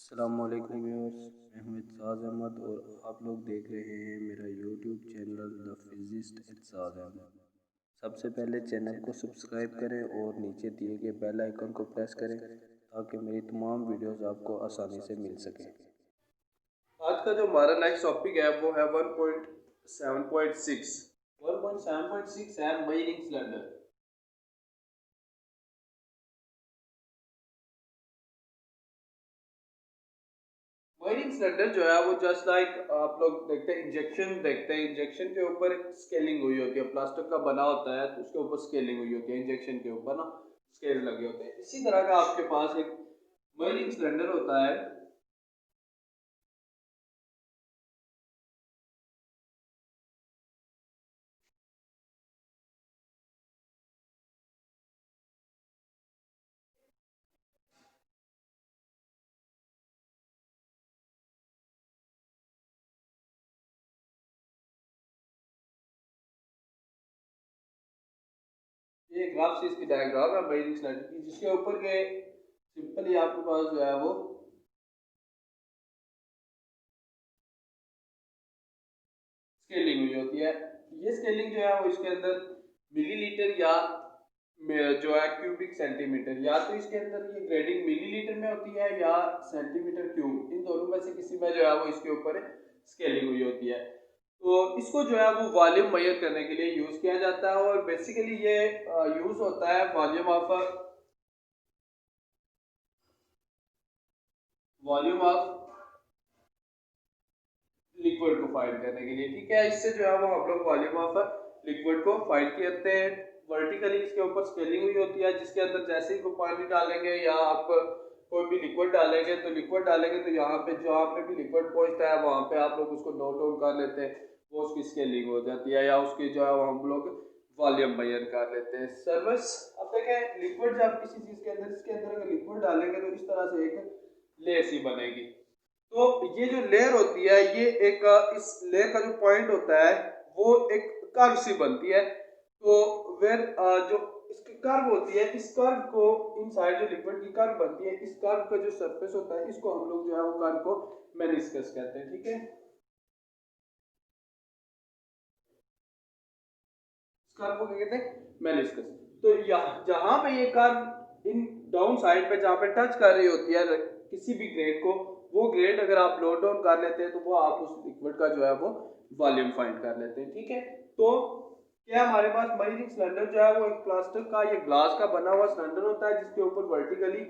अस्सलामुअलैकुम व्यूअर्स, मैं हूं इत्साज़ अहमद और आप लोग देख रहे हैं मेरा YouTube channel the physicist Itsaz Ahmad. सबसे पहले चैनल को सब्सक्राइब करें और नीचे दिए गए बेल आइकन को प्रेस करें ताकि मेरी तमाम वीडियोस आपको आसानी से मिल सकें। आज का जो हमारा नेक्स्ट टॉपिक है वो है 1.7.6 है मईरिंग सिलेंडर। मईरिंग सिलेंडर जो है वो जस्ट लाइक आप लोग देखते हैं इंजेक्शन के ऊपर स्केलिंग हुई होती है, प्लास्टिक का बना होता है तो उसके ऊपर स्केलिंग हुई होती है, इंजेक्शन के ऊपर ना स्केल लगे होते हैं। इसी तरह का आपके पास एक मईरिंग सिलेंडर होता है। ये ग्राफ से इसकी डायग्राम है मईरिंग सिलेंडर की, जिसके ऊपर के सिंपली आपके पास जो है वो स्केलिंग हुई होती है। ये स्केलिंग जो है वो इसके अंदर मिलीलीटर या जो है क्यूबिक सेंटीमीटर, या तो इसके अंदर ये ग्रेडिंग मिलीलीटर में होती है या सेंटीमीटर क्यूब, इन दोनों में से किसी में जो है वो इसके ऊपर स्केलिंग हुई होती है। तो इसको जो है वो वॉल्यूम मेजर करने के लिए यूज किया जाता है और बेसिकली ये यूज होता है वॉल्यूम ऑफ लिक्विड को फाइंड करने के लिए। ठीक है, इससे जो है वो हम लोग वॉल्यूम ऑफ लिक्विड को फाइंड करते हैं। वर्टिकली इसके ऊपर स्केलिंग हुई होती है, जिसके अंदर जैसे ही कोई पानी डालेंगे या आप कोई भी लिक्विड डालेंगे तो यहाँ पे जहाँ पे भी लिक्विड पहुंचता है वहां पे आप लोग उसको नोट डाउन कर लेते हैं, वो उसकी स्केलिंग हो जाती है, या उसकी जो है वो हम लोग वॉल्यूम मेजर कर लेते हैं। सर्विस, अब देखें लिक्विड जब किसी चीज के अंदर, इसके अंदर अगर लिक्विड डालेंगे तो इस तरह से एक लेयर सी बनेगी। तो ये जो लेयर होती है ये एक इस लेयर का जो पॉइंट होता है वो एक कर्व सी बनती है। तो वेर जो इसकी कर्व होती है, इस कर्व को इनसाइड जो लिक्विड की कर्व बनती है, इस कर्व का जो सरफेस होता है इसको हम लोग जो है वो कर्व को मेनिस्कस कहते हैं। ठीक है, इस कर्व को क्या कहते हैं? मेनिस्कस। तो यहाँ जहां पे ये कर्व इन डाउन साइड पे जहां पे टच कर रही होती है किसी भी ग्रेड को, वो ग्रेड अगर आप नोट डाउन कर लेते हैं तो वो आप उस लिक्विड का जो है वो वॉल्यूम फाइंड कर लेते हैं। ठीक है, तो क्या हमारे पास मरीजिंग सिलेंडर जो है वो एक प्लास्टिक का या ग्लास का बना हुआ सिलेंडर होता है, जिसके ऊपर वर्टिकली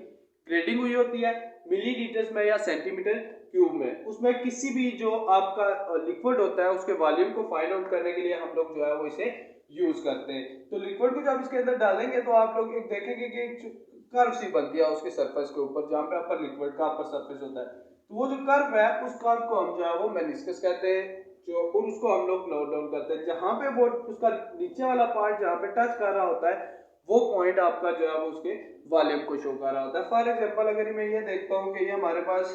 ग्रेडिंग हुई होती है मिलीलीटर्स में या सेंटीमीटर क्यूब में। उसमें किसी भी जो आपका लिक्विड होता है उसके वॉल्यूम को फाइंड आउट करने के लिए हम लोग जो है वो इसे यूज करते हैं। तो लिक्विड को जब इसके अंदर डालेंगे तो आप लोग एक देखेंगे कि कर्व सी बनती है उसके सरफेस के ऊपर, जहाँ पे अपर लिक्विड का अपर सरफेस होता है। तो वो जो कर्व है उस कर्व को हम जो है वो मेनिस्कस कहते हैं, जो और उसको हम लोग नोट डाउन करते हैं। जहाँ पे वो उसका नीचे वाला पार्ट जहाँ पे टच कर रहा होता है वो पॉइंट आपका जो है वो उसके वॉल्यूम को शो कर रहा होता है। फॉर एग्जाम्पल अगर मैं ये देखता हूँ कि ये हमारे पास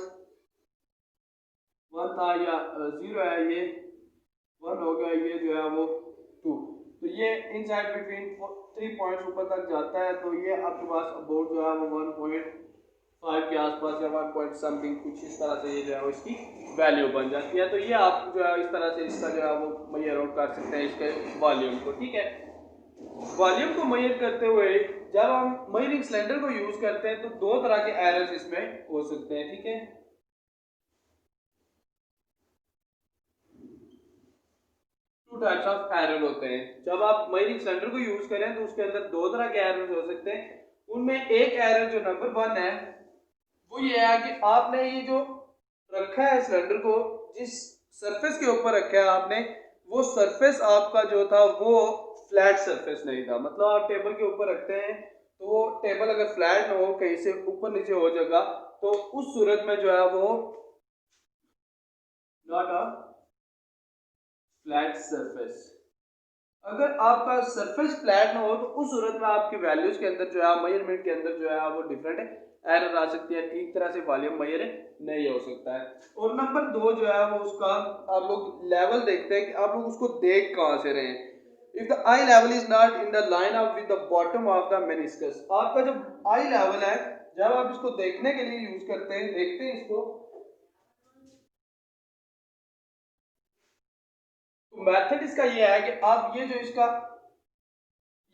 1 था या 0 है, ये 1 हो गया, ये जो है वो 2, तो ये इन साइड बिटवीन 3 पॉइंट्स ऊपर तक जाता है। तो ये आपके पास अबाउट जो है वो 1.5 के आसपास या 1 पॉइंट समथिंग कुछ इस तरह से ये जो है वो इसकी वैल्यू बन जाती है। तो ये आप जो है इस तरह से इसका जो है वो मेजर आउट कर सकते हैं इसके वॉल्यूम को। ठीक है, वॉल्यूम को मेजर करते हुए जब हम मेजरिंग सिलेंडर को यूज करते हैं तो दो तरह के एरर्स इसमें हो सकते हैं। ठीक है, टू टाइप्स ऑफ एरर होते हैं। जब आप मेजरिंग सिलेंडर को यूज करें तो उसके अंदर दो तरह के एरर हो सकते हैं। उनमें एक एरर जो नंबर 1 है वो ये है कि आपने ये जो रखा है सिलेंडर को, जिस सरफेस के ऊपर रखा है आपने, वो सरफेस आपका जो था वो फ्लैट सरफेस नहीं था। मतलब आप टेबल के ऊपर रखते हैं तो वो टेबल अगर फ्लैट ना हो, कहीं से ऊपर नीचे हो जाएगा, तो उस सूरत में जो है वो नॉट अ फ्लैट सरफेस। अगर आपका सरफेस फ्लैट ना हो तो उस सूरत में आपकी वैल्यूज के अंदर जो है मेजरमेंट के अंदर जो है वो डिफरेंट एरर आ सकती है, ठीक तरह से वॉल्यूम मेजर नहीं हो सकता है। और नंबर 2 जो है वो उसका आप लोग लेवल देखते हैं कि आप लोग उसको देख कहां से रहे हैं। If the I level is not in the line of with the bottom of the meniscus, आपका जो आई लेवल है जब आप इसको देखने के लिए यूज करते हैं, देखते हैं इसको, तो मेथड इसका ये है कि आप ये जो इसका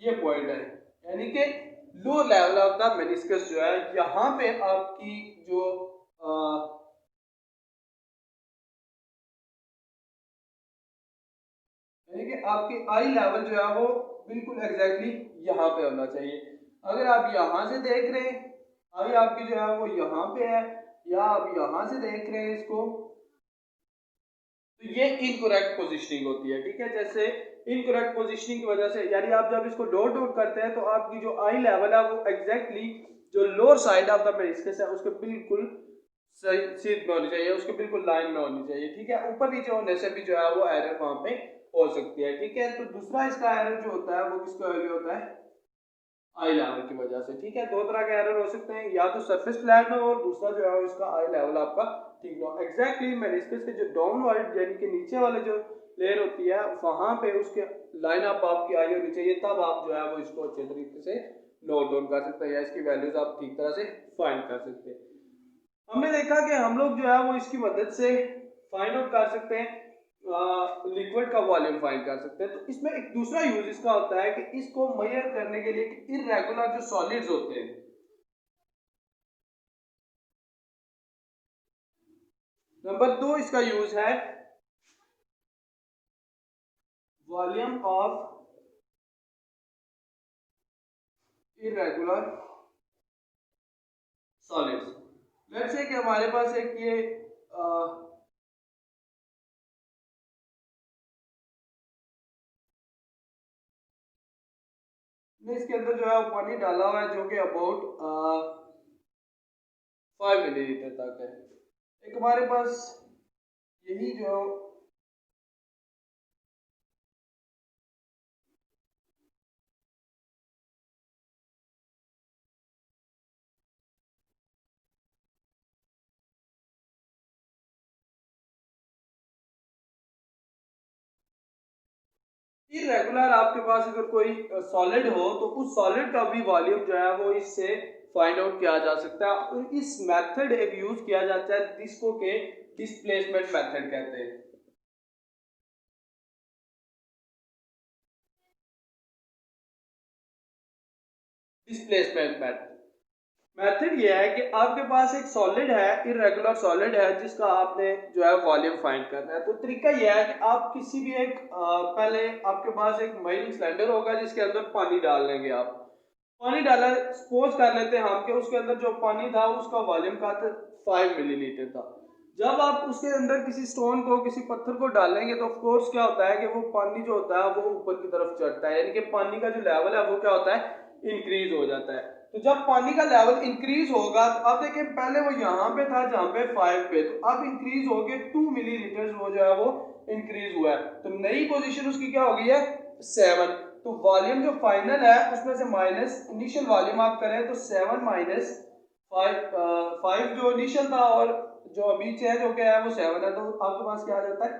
ये पॉइंट है, यानी कि low level of the meniscus जो है, यहाँ पे आपकी जो यानी कि आपकी आई लेवल जो है वो बिल्कुल एग्जैक्टली यहाँ पे होना चाहिए। अगर आप यहाँ से देख रहे हैं, आई आपकी जो है वो यहाँ पे है, या आप यहाँ से देख रहे हैं इसको, तो ये इनकरेक्ट पोजीशनिंग होती है। ठीक है, जैसे इनकरेक्ट पोजीशनिंग की वजह से, यानी आप जब इसको डॉट डॉट करते हैं तो आपकी जो आई लेवल है वो एग्जैक्टली जो lower side of the meniscus है उसके बिल्कुल सही सीध में होनी चाहिए, उसके बिल्कुल लाइन में होनी चाहिए। ठीक है, ऊपर नीचे होने से भी जो है वो एरर वहां पे हो सकती है। ठीक है, तो दूसरा इसका एरर जो होता है वो किसका वैल्यू होता है, आई लेवल की वजह से। ठीक है, दो तरह के एरर हो सकते हैं, या तो सरफेस फ्लैट में और दूसरा जो है इसका आई लेवल आपका ठीक ना एग्जैक्टली मेनिस्कस के जो डाउनवर्ड यानी कि नीचे वाले जो लेयर होती है वहां पे उसके लाइन अप आपकी आई होनी चाहिए, तब आप जो है वो इसको अच्छे तरीके से नोट डाउन कर सकते हैं या इसकी वैल्यूज आप ठीक तरह से फाइंड कर सकते हैं। हमने देखा कि हम लोग जो है वो इसकी मदद से फाइंड आउट कर सकते हैं, लिक्विड का वॉल्यूम फाइंड कर सकते हैं। तो इसमें एक दूसरा यूज इसका होता है कि इसको मेजर करने के लिए इररेगुलर जो सॉलिड्स होते हैं, नंबर 2 इसका यूज है volume of irregular solids. Let's say कि हमारे पास एक ये इसके अंदर जो है वो पानी डाला हुआ है जो कि अबाउट 5 मिलीलीटर तक है। एक हमारे पास यही जो इरेगुलर आपके पास अगर कोई सॉलिड हो तो उस सॉलिड का भी वॉल्यूम जो है वो इससे फाइंड आउट किया जा सकता है। और इस मेथड एक यूज किया जाता है जिसको के डिस्प्लेसमेंट मेथड कहते हैं। डिस्प्लेसमेंट मेथड ये है कि आपके पास एक सॉलिड है, इरेगुलर सॉलिड है जिसका आपने जो है वॉल्यूम फाइंड करना है। तो तरीका यह है कि आप किसी भी एक पहले आपके पास एक मेजरिंग सिलेंडर होगा जिसके अंदर पानी डाल लेंगे। आप पानी डाला, सपोज कर लेते हैं हम कि उसके अंदर जो पानी था उसका वॉल्यूम का 5 मिलीलीटर था। जब आप उसके अंदर किसी स्टोन को, किसी पत्थर को डालेंगे तो ऑफकोर्स क्या होता है कि वो पानी जो होता है वो ऊपर की तरफ चढ़ता है, यानी कि पानी का जो लेवल है वो क्या होता है, इंक्रीज हो जाता है। तो जब पानी का लेवल इंक्रीज होगा तो अब देखिए पहले वो यहाँ पे था जहाँ पे 5 पे, तो अब इंक्रीज हो गए 2 मिलीलीटर वो जो है वो इंक्रीज हुआ है। तो नई पोजीशन उसकी क्या हो गई है, 7। तो वॉल्यूम जो फाइनल है उसमें से माइनस इनिशियल वॉल्यूम आप करें तो 7 माइनस 5 जो इनिशियल था और जो अभी चेंज हो गया है वो 7 है, तो आपके पास क्या आ जाता है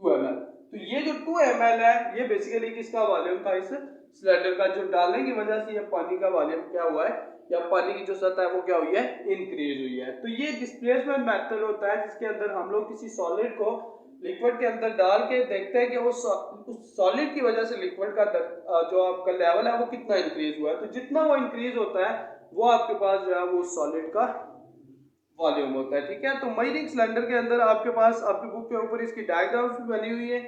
2 ml। तो ये जो 2 ml है ये बेसिकली किसका वॉल्यूम था, इस सिलेंडर का, जो डालने की वजह से ये पानी का वॉल्यूम क्या हुआ है या पानी की जो सतह है वो क्या हुई है, इंक्रीज हुई है। तो ये डिस्प्लेसमेंट मेथड होता है जिसके अंदर हम लोग किसी सॉलिड को लिक्विड के अंदर डाल के देखते हैं कि उस सॉलिड की वजह से लिक्विड का जो आपका लेवल है वो कितना इंक्रीज हुआ है। तो जितना वो इंक्रीज होता है वो आपके पास जो है वो सॉलिड का वॉल्यूम होता है। ठीक है, तो मेजरिंग सिलेंडर के अंदर आपके पास आपकी बुक के ऊपर इसकी डायग्राम्स भी बनी हुई है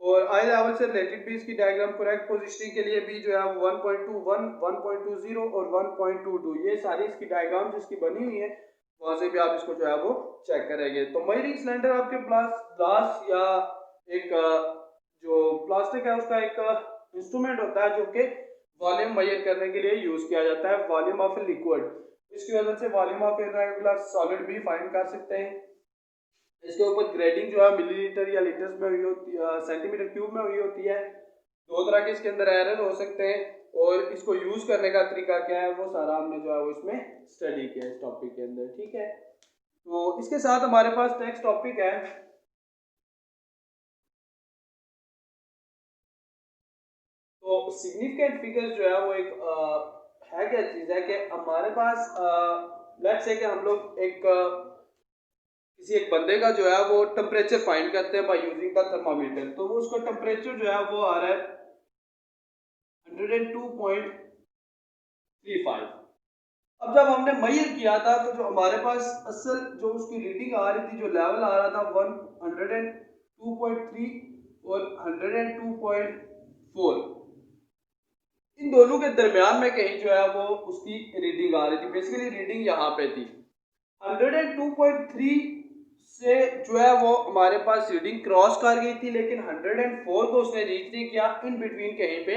और आई लेवल से रिलेटेड भी इसकी डायग्राम करेक्ट पोजीशनिंग के लिए भी जो है 1.21, 1.20 और 1.22 ये सारी इसकी डायग्राम जिसकी बनी हुई है वहां से भी आप इसको जो है वो चेक करेंगे। तो मेजरिंग सिलेंडर आपके पास ग्लास या एक जो प्लास्टिक है उसका एक इंस्ट्रूमेंट होता है जो कि वॉल्यूम मेजर करने के लिए यूज किया जाता है, वॉल्यूम ऑफ लिक्विड। इसकी वजह से वॉल्यूम ऑफ इरेगुलर सॉलिड भी फाइंड कर सकते हैं। इसके ऊपर ग्रेडिंग जो है मिलीलीटर या लीटर्स में हुई होती है, सेंटीमीटर क्यूब में हुई होती है। दो तरह के इसके अंदर एरर हो सकते हैं और इसको यूज करने का तरीका क्या है वो सारा हमने जो है वो इसमें स्टडी किया इस टॉपिक के अंदर। ठीक है, तो इसके साथ हमारे पास नेक्स्ट टॉपिक है, तो सिग्निफिकेंट फिगर्स जो है वो एक है क्या चीज है कि हमारे पास लेट्स से कि हम लोग किसी एक बंदे का जो है वो टेम्परेचर फाइंड करते हैं बाय यूजिंग द थर्मामीटर, तो वो उसका टेम्परेचर जो है वो आ रहा है 102.35। अब जब हमने मेजर किया था तो जो हमारे पास असल जो उसकी रीडिंग आ रही थी, जो लेवल आ रहा था 102.3 और 102.4, इन दोनों के दरमियान में कहीं जो है वो उसकी रीडिंग आ रही थी। बेसिकली रीडिंग यहाँ पे थी 102.3 से जो है वो हमारे पास रीडिंग क्रॉस कर गई थी, लेकिन 104 को उसने रीच नहीं किया। इन बिटवीन कहीं पे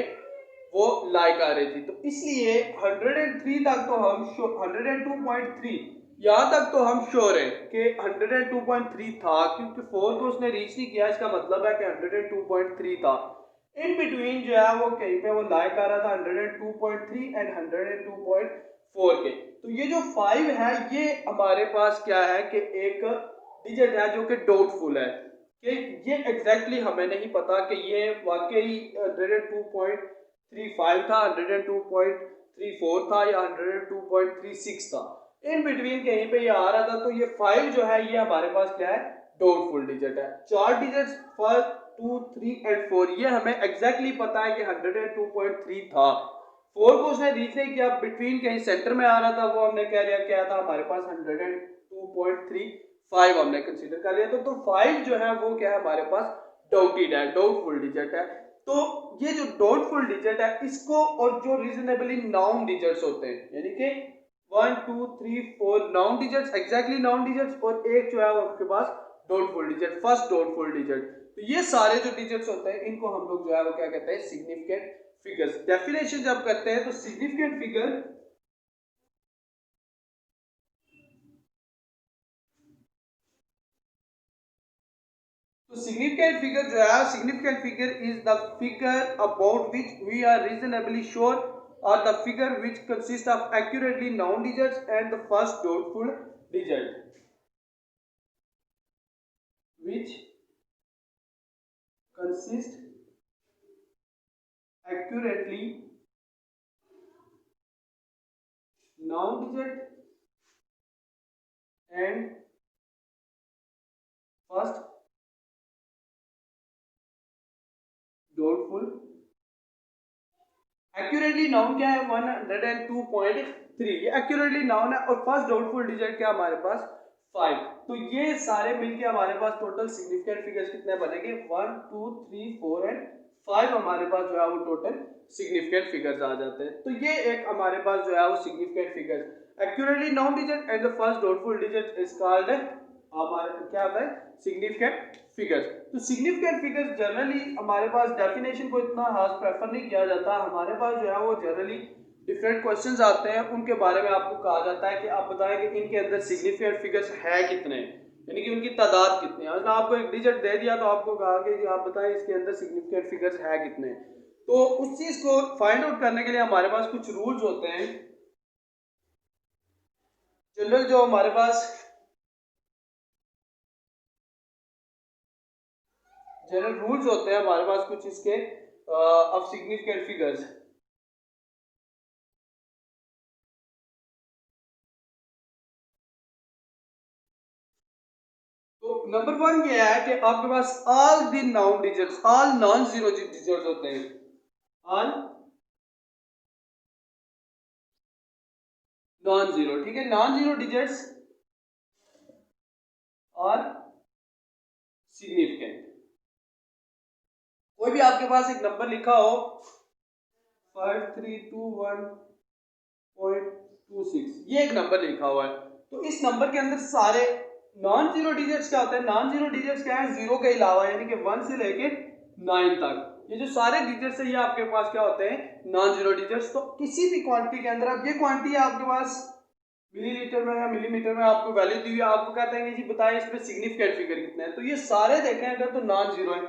वो लाई कर रही थी, तो इसलिए 103 तक तो हम 102.3 यहाँ तक तो हम श्योर है कि 102.3 था, क्योंकि 4 को उसने रीच नहीं किया। इसका मतलब है कि 102.3 था। इन बिटवीन जो है वो कहीं पे वो लाई कर रहा था 102.3 एंड 102.4 के। तो ये जो 5 है ये हमारे पास क्या है कि एक डिजिट है जो कि डाउटफुल है कि ये एग्जैक्टली हमें नहीं पता कि ये वाकई 102.35 था, 102.34 था या 102.36 था। इन बिटवीन कहीं पे ये आ रहा था। तो ये 5 जो है ये हमारे पास क्या है, डाउटफुल डिजिट है। 4 डिजिट्स 1, 2, 3 एंड 4 ये हमें एग्जैक्टली पता है कि 102.3 था। 4 को उसने रीच नहीं किया, बिटवीन कहीं सेंटर में आ रहा था, वो हमने कह लिया क्या था हमारे पास 102.35 हमने कंसीडर कर लिया। तो 5 जो है वो क्या है हमारे पास डाउटेड है, डाउटफुल डिजिट है। तो ये जो डाउटफुल डिजिट है इसको, और जो रीजनेबली नाउन डिजिट्स होते हैं यानी कि 1, 2, 3, 4 known digits, exactly known digits, और एक जो है वो आपके पास doubtful digit, first doubtful digit. तो ये सारे जो डिजिट्स होते हैं इनको हम लोग जो है वो क्या कहते हैं, सिग्निफिकेंट फिगर्स। डेफिनेशन जब करते हैं तो सिग्निफिकेंट फिगर जो है, significant figure is the figure about which we are reasonably sure or the figure which consists of accurately known digits and the first doubtful digit which consists accurately known digit and first doubtful। Accurately noun क्या है 102.3, ये accurately noun है, और first doubtful digit क्या हमारे पास 5। तो ये सारे मिलके हमारे पास टोटल सिग्निफिकेंट फिगर्स कितने बनेंगे 1, 2, 3, 4 एंड 5 हमारे पास जो है वो टोटल सिग्निफिकेंट फिगर्स आ जाते हैं। तो ये एक हमारे पास जो है वो significant figures accurately noun digit and the first doubtful digit is called हमारे क्या होता है सिग्निफिकेंट फिगर्स। तो सिग्निफिकेंट फिगर्स जनरली हमारे पास डेफिनेशन को इतना खास प्रेफर नहीं किया जाता। हमारे पास जो है वो जनरली डिफरेंट क्वेश्चंस आते हैं, उनके बारे में आपको कहा जाता है कि आप बताएं कि इनके अंदर सिग्निफिकेंट फिगर्स है कितने, यानी कि उनकी तादाद कितनी है। मतलब आपको एक डिजिट दे दिया तो आपको कहा कि आप बताएं इसके अंदर सिग्निफिकेंट फिगर्स है कितने। तो उस चीज को फाइंड आउट करने के लिए हमारे पास कुछ रूल्स होते हैं। जनरल जो हमारे पास जनरल रूल्स होते हैं हमारे पास कुछ इसके ऑफ सिग्निफिकेंट फिगर्स। तो नंबर 1 क्या है कि आपके पास all the known digits, all non zero digits होते हैं, ऑल नॉन जीरो। ठीक है, नॉन जीरो डिजिट्स और सिग्निफिकेंट। कोई भी आपके पास एक नंबर लिखा हो 5321.26, ये एक नंबर लिखा हुआ है, तो इस नंबर के अंदर सारे नॉन जीरो डिजिट्स क्या होते हैं, नॉन जीरो डिजिट्स क्या है जीरो के अलावा, यानी कि 1 से लेके 9 तक ये जो सारे डिजिट्स है ये आपके पास क्या होते हैं नॉन जीरो डिजिट्स। तो किसी भी क्वांटिटी के अंदर, अब ये क्वांटिटी है आपके पास मिलीलीटर में या मिलीमीटर में आपको वैल्यू दी हुई है, आपको कहते हैं जी बताएं इसमें सिग्निफिकेंट फिगर कितने हैं। तो ये सारे देखें अगर तो नॉन जीरो है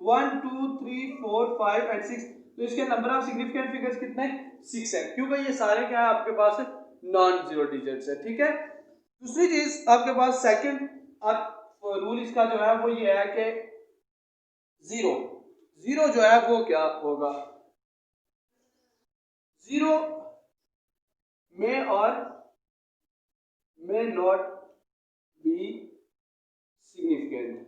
1, 2, 3, 4, 5 एंड 6, तो इसके नंबर ऑफ सिग्निफिकेंट फिगर्स कितने 6 है, क्योंकि ये सारे क्या है आपके पास नॉन जीरो डिजिट्स है। ठीक है, दूसरी चीज आपके पास सेकंड रूल इसका जो है वो ये है कि जीरो जीरो जो है वो क्या होगा, जीरो में और मे नॉट बी सिग्निफिकेंट,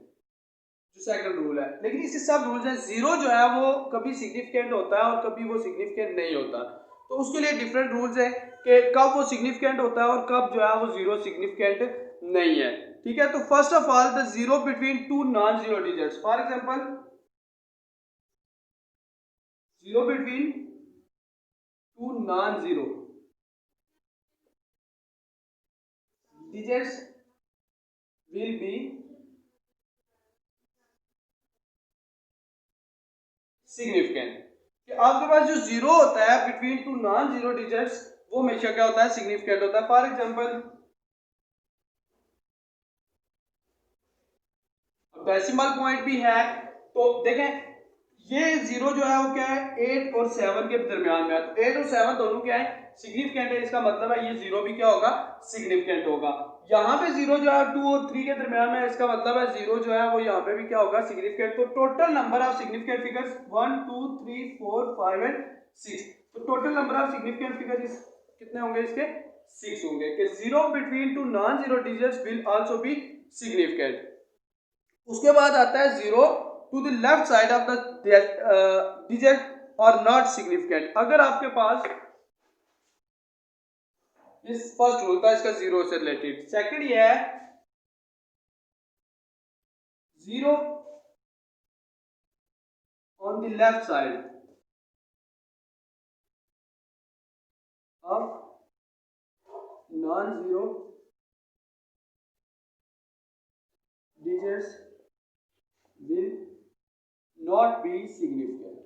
जो सेकंड रूल है। लेकिन इसके सब रूल्स हैं। जीरो जो है वो कभी सिग्निफिकेंट होता है और कभी वो सिग्निफिकेंट नहीं होता, तो उसके लिए डिफरेंट रूल्स हैं कि कब वो सिग्निफिकेंट होता है और कब जो है वो जीरो सिग्निफिकेंट नहीं है। ठीक है, तो first of all the zero between two non zero digits, for example zero between two non zero digits will be significant। कि आपके पास जो जीरो होता है between two non zero digits वो हमेशा क्या होता है, सिग्निफिकेंट होता है। फॉर एग्जांपल डेसिमल पॉइंट भी है, तो देखें ये जीरो जो है वो क्या है, 8 और 7 के दरमियान में है। तो 8 और 7 दोनों क्या है, सिग्निफिकेंट है। इसका मतलब है ये जीरो भी क्या होगा, सिग्निफिकेंट होगा। यहाँ पे जीरो जो है 2 और 3 के दरमियान में है, इसका मतलब है जीरो जो है वो यहाँ पे भी क्या होगा, सिग्निफिकेंट। तो total number of significant figures 1 2 3 4 5 and 6। तो total number of significant figures कितने होंगे, इसके 6 होंगे। कि zero between two non zero digits will also be significant. उसके बाद आता है zero to the left side of the digit और नॉट सिग्निफिकेंट। अगर आपके पास इस फर्स्ट रूल था इसका जीरो से रिलेटेड। सेकंड ये है zero on the left side of non zero digits will not be significant।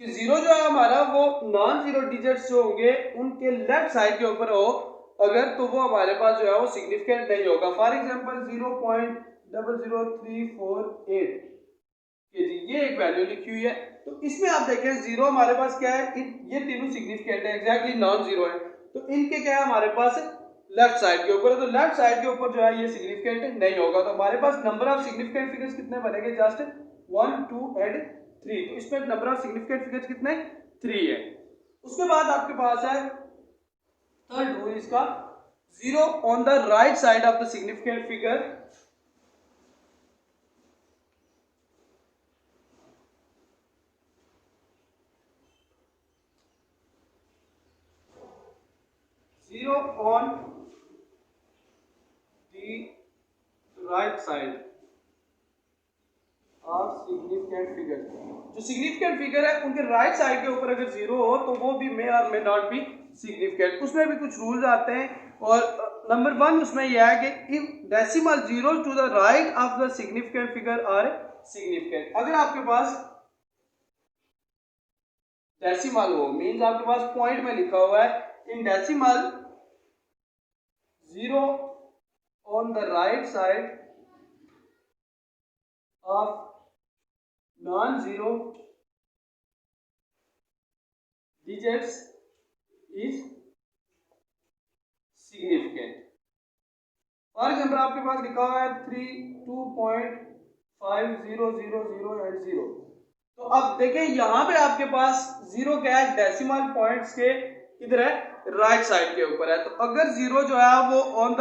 कि जीरो जो है हमारा वो नॉन जीरो डिजिट्स जो होंगे उनके लेफ्ट साइड के ऊपर हो अगर, तो वो हमारे पास जो है वो सिग्निफिकेंट नहीं होगा। फॉर एग्जांपल 0.00348 के जी ये एक वैल्यू लिखी हुई है। तो इसमें आप देखें जीरो हमारे पास क्या है, ये तीनों सिग्निफिकेंट है, एग्जैक्टली नॉन जीरो है। तो इनके क्या है हमारे पास लेफ्ट साइड के ऊपर, तो लेफ्ट साइड के ऊपर जो है ये सिग्निफिकेंट नहीं होगा। तो हमारे पास नंबर ऑफ सिग्निफिकेंट फिगर्स कितने बनेंगे, जस्ट 1 2 एंड 3। तो इसमें नंबर ऑफ सिग्निफिकेंट फिगर्स कितने, 3 है। उसके बाद आपके पास है थर्ड रूल इसका, zero on the right side of the significant figure zero on right side of significant figure. जो सिग्निफिकेंट फिगर है उनके राइट साइड के ऊपर अगर जीरो हो तो वो भी मे और मे नॉट बी सिग्निफिकेंट। उसमें भी कुछ रूल्स आते हैं और नंबर 1 उसमें यह है कि if decimal zero to the right of the significant figure are significant. अगर आपके पास डेसिमल हो, मींस आपके पास पॉइंट में लिखा हुआ है in decimal zero on the right side of non zero digits is significant. For example आपके पास लिखा हुआ है 32.5000 एंड 0। तो अब देखें यहाँ पे आपके पास जीरो क्या है, डेसिमल पॉइंट्स के किधर है, राइट साइड के ऊपर है। तो अगर जीरो जो है वो on the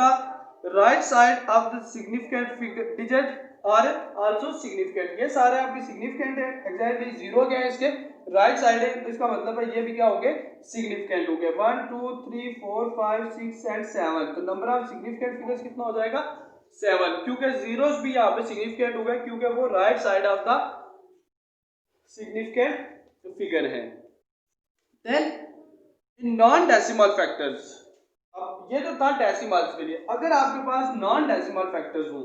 right side of the significant figure digit और आल्सो सिग्निफिकेंट, ये सारे आपके सिग्निफिकेंट है। एग्जैक्टली जीरो क्या है इसके राइट साइड है, तो इसका मतलब है ये भी क्या होंगे, सिग्निफिकेंट हो गए। 1 2 3 4 5 6 एंड 7। तो नंबर ऑफ सिग्निफिकेंट फिगर्स कितना हो जाएगा, 7, क्योंकि जीरोस भी यहाँ पे सिग्निफिकेंट हो गए क्योंकि वो right side of the significant figure है। Then in non decimal factors, अब ये तो था डेसिमल्स के लिए। अगर आपके पास नॉन डेसिमल फैक्टर्स हो,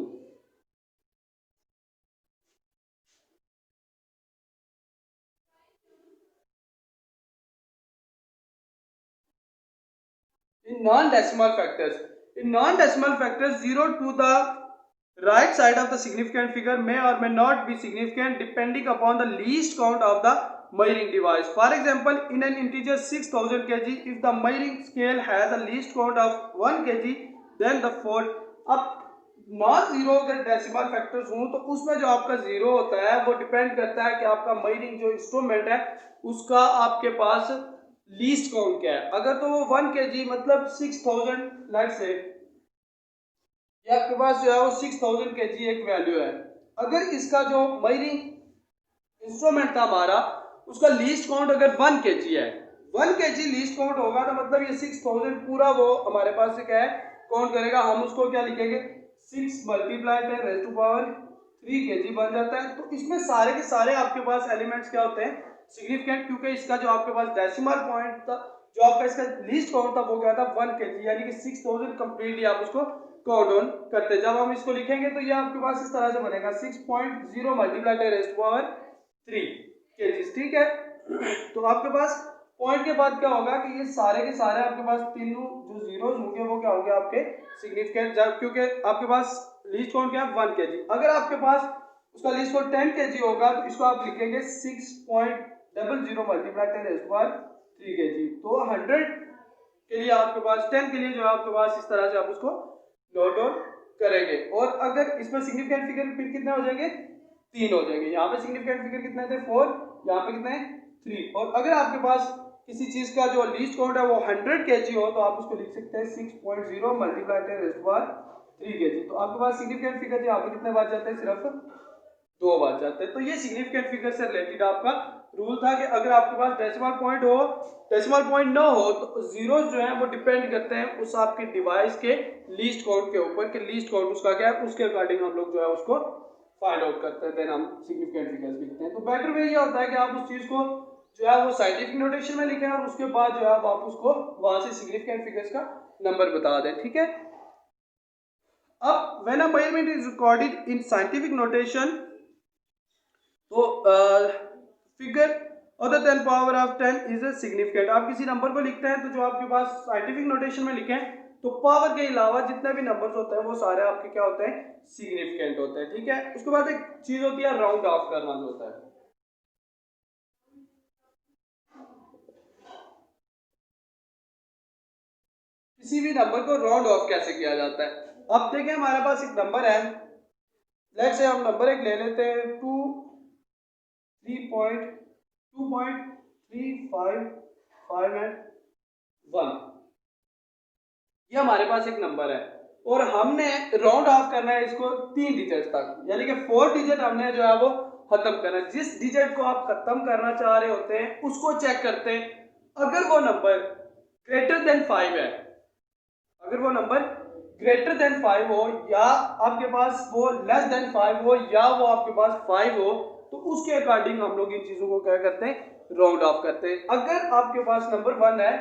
in non-decimal factors 0 to the right side of the significant figure may or may not be significant depending upon the least count of the measuring device. For example, in an integer 6000 kg, if the measuring scale has a least count of 1 kg, then the fourth। अब non zero अगर decimal factors हों तो उसमें जो आपका zero होता है वो डिपेंड करता है कि आपका मेजरिंग जो इंस्ट्रूमेंट है उसका आपके पास लीस्ट काउंट क्या है। अगर तो वो 1 kg मतलब 6000 लेट से ये आपके पास जो है वो 6000 kg एक वैल्यू है। अगर इसका जो मेजरिंग इंस्ट्रूमेंट था हमारा उसका लीस्ट काउंट अगर 1 kg है, 1 kg लीस्ट काउंट होगा तो मतलब ये 6000 पूरा वो हमारे पास से क्या है काउंट करेगा। हम उसको क्या लिखेंगे 6 multiply 10 raise to power 3 kg बन जाता है। तो इसमें सारे के सारे आपके पास एलिमेंट्स क्या होते हैं सिग्निफिकेंट, क्योंकि इसका जो आपके पास डेसिमल पॉइंट था जो आपका इसका लीस्ट काउंट था वो क्या था 1 kg, यानी कि 6000 कंप्लीटली आप उसको काउंट डाउन करते हैं। जब हम इसको लिखेंगे तो ये आपके पास इस तरह से बनेगा 6.0 multiply 10 raise to power 3 kg, ठीक है। तो आपके पास पॉइंट के बाद क्या होगा कि ये सारे के सारे आपके पास तीनों जो जीरोस होंगे वो क्या होंगे आपके सिग्निफिकेंट, क्योंकि आपके पास लीस्ट काउंट क्या है 1 kg। अगर आपके पास उसका लीस्ट काउंट 10 kg होगा तो इसको आप लिखेंगे 6.00 multiply 10 raise to power 3 kg। तो 100 के लिए आपके पास 10 के लिए जो है आपके पास इस तरह से आप उसको नोट डाउन करेंगे। और अगर इसमें सिग्निफिकेंट फिगर फिर कितने हो जाएंगे 3 हो जाएंगे। यहाँ पे सिग्निफिकेंट फिगर कितने थे 4, यहाँ पे कितने 3। और अगर आपके पास किसी चीज का जो लीस्ट काउंट है वो 100 kg हो तो आप उसको लिख सकते हैं 6.0 multiply 10 raise to power 3 kg। तो आपके पास सिग्निफिकेंट फिगर यहाँ पे कितने बच जाते हैं सिर्फ 2 बच जाते हैं। तो ये सिग्निफिकेंट फिगर से रिलेटेड आपका रूल था कि अगर आपके पास डेसिमल पॉइंट हो, डेसिमल पॉइंट ना हो तो जीरोस जो है वो डिपेंड करते हैं उस आपके डिवाइस के लीस्ट काउंट के ऊपर कि लीस्ट काउंट उसका क्या है, उसके अकॉर्डिंग हम लोग जो है उसको फाइंड आउट करते हैं, देन हम सिग्निफिकेंट फिगर्स लिखते हैं। तो बेटर वे ये होता है कि आप उस चीज को जो है वो साइंटिफिक नोटेशन में लिखें और उसके बाद जो है आप उसको वहां से सिग्निफिकेंट फिगर्स का नंबर बता दें, ठीक है। अब when a measurement is recorded in scientific notation तो figure other than power of 10 is a significant. आप किसी नंबर को लिखते हैं तो जो आपके पास साइंटिफिक नोटेशन में लिखें तो पावर के अलावा जितने भी नंबर्स होते हैं वो सारे आपके क्या होते हैं सिग्निफिकेंट होते हैं, ठीक है। उसके बाद एक चीज होती है राउंड ऑफ करना जो होता है। किसी भी नंबर को राउंड ऑफ कैसे किया जाता है। अब देखें हमारे पास एक नंबर है, लेट्स से हम नंबर एक ले लेते हैं 2.3.551। ये हमारे पास एक नंबर है और हमने राउंड ऑफ करना है इसको 3 डिजिट तक, यानी कि 4 डिजिट हमने जो है वो खत्म करना है। जिस डिजिट को आप खत्म करना चाह रहे होते हैं उसको चेक करते हैं। अगर वो नंबर ग्रेटर देन 5 है, अगर वो नंबर ग्रेटर देन 5 हो या आपके पास वो लेस देन 5 हो या वो आपके पास 5 हो तो उसके अकॉर्डिंग हम लोग इन चीजों को क्या करते हैं राउंड ऑफ करते हैं। अगर आपके पास नंबर 1 है,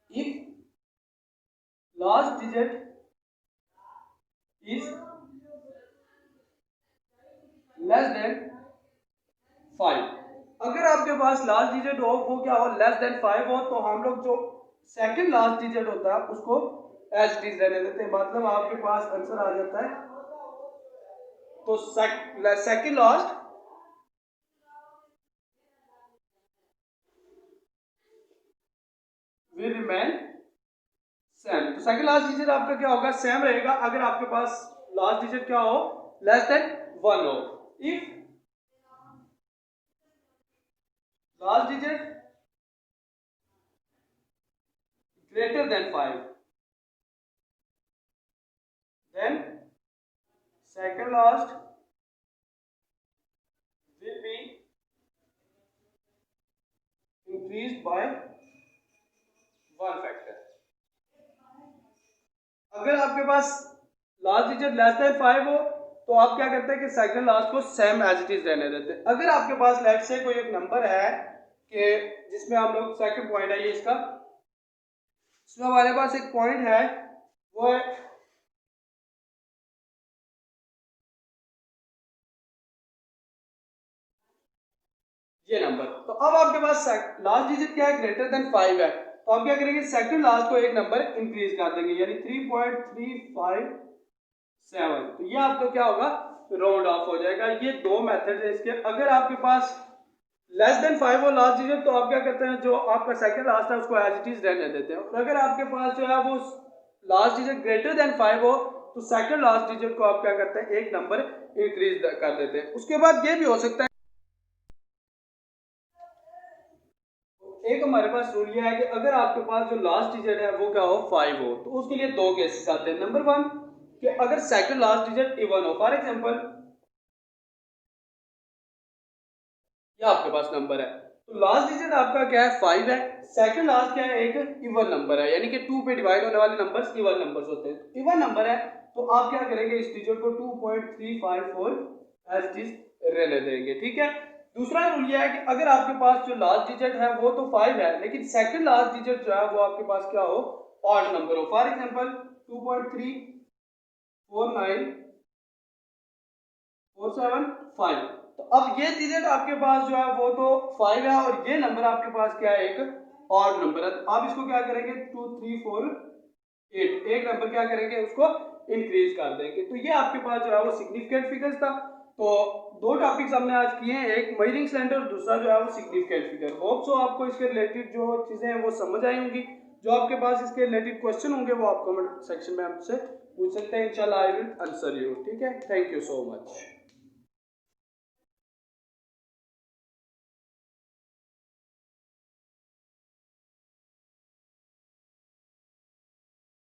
if last digit is less than 5, अगर आपके पास लास्ट डिजिट हो वो क्या हो लेस देन 5 हो तो हम लोग जो सेकंड लास्ट डिजिट होता है उसको एज इट इज रहने देते हैं, मतलब आपके पास आंसर आ जाता है। तो second last will remain same. तो सेकंड लास्ट डिजिट आपका क्या होगा सेम रहेगा अगर आपके पास लास्ट डिजिट क्या हो लेस देन 1 हो। If last digit greater than 5 then second last will be increased by 1 factor। अगर आपके पास लास्ट डिजिट लेस देन 5 हो तो आप क्या करते हैं कि सेकंड लास्ट को सेम एज इट इज रहने देते हैं। अगर आपके पास लेट से कोई एक नंबर है कि जिसमें हम लोग सेकंड पॉइंट है ये इसका, इसमें हमारे पास एक पॉइंट है वो है ये नंबर। तो अब आपके पास लास्ट डिजिट क्या है ग्रेटर देन 5 है तो आप क्या करेंगे सेकंड लास्ट को एक नंबर इंक्रीज कर देंगे यानी 3.357। तो ये आपका क्या होगा राउंड ऑफ हो जाएगा। ये दो मेथड है इसके। अगर आपके पास लेस देन 5 हो लास्ट डिजिट तो आप क्या करते हैं जो आपका सेकंड लास्ट है उसको एज इट इज रहने देते हैं। और अगर आपके पास जो है वो लास्ट डिजिट ग्रेटर देन 5 हो तो सेकंड लास्ट डिजिट को आप क्या करते हैं एक नंबर इंक्रीज कर देते हैं। उसके बाद ये भी हो सकता है एक हमारे पास रूल यह है कि अगर आपके पास जो लास्ट डिजिट है वो क्या हो 5 हो, तो उसके लिए दो केसेस आते हैं। नंबर 1 कि अगर सेकंड लास्ट डिजिट इवन हो, फॉर एग्जांपल ये आपके पास नंबर है तो लास्ट डिजिट आपका क्या है 5 है, सेकंड लास्ट क्या है एक इवन नंबर है, यानी कि 2 पे डिवाइड होने वाले नंबर्स इवन नंबर्स होते हैं। इवन नंबर है तो आप क्या करेंगे, इस डिजिट को 2.354 एज इट इज रहने देंगे, ठीक है। दूसरा रूल ये है कि अगर आपके पास जो लास्ट डिजिट है वो तो 5 है, लेकिन सेकंड लास्ट डिजिट जो है वो आपके पास क्या हो, ऑड नंबर हो। फॉर एग्जांपल 2.34947 तो अब ये डिजिट आपके पास जो है वो तो 5 है और ये नंबर आपके पास क्या है, एक ऑड नंबर है। तो आप इसको क्या करेंगे 2348 एक नंबर क्या करेंगे उसको इंक्रीज कर देंगे। तो ये आपके पास जो है वो सिग्निफिकेंट फिगर्स था। तो दो टॉपिक्स हमने आज किए हैं, एक मेजरिंग स्टैंडर्ड और दूसरा जो है वो सिग्निफिकेंट फिगर। होप सो आपको इसके रिलेटेड जो चीजें हैं वो समझ आई होंगी। जो आपके पास इसके रिलेटेड क्वेश्चन होंगे वो आप कमेंट सेक्शन में हमसे पूछ सकते हैं, इंशाल्लाह आई विल आंसर यू, ठीक है। Thank you so much.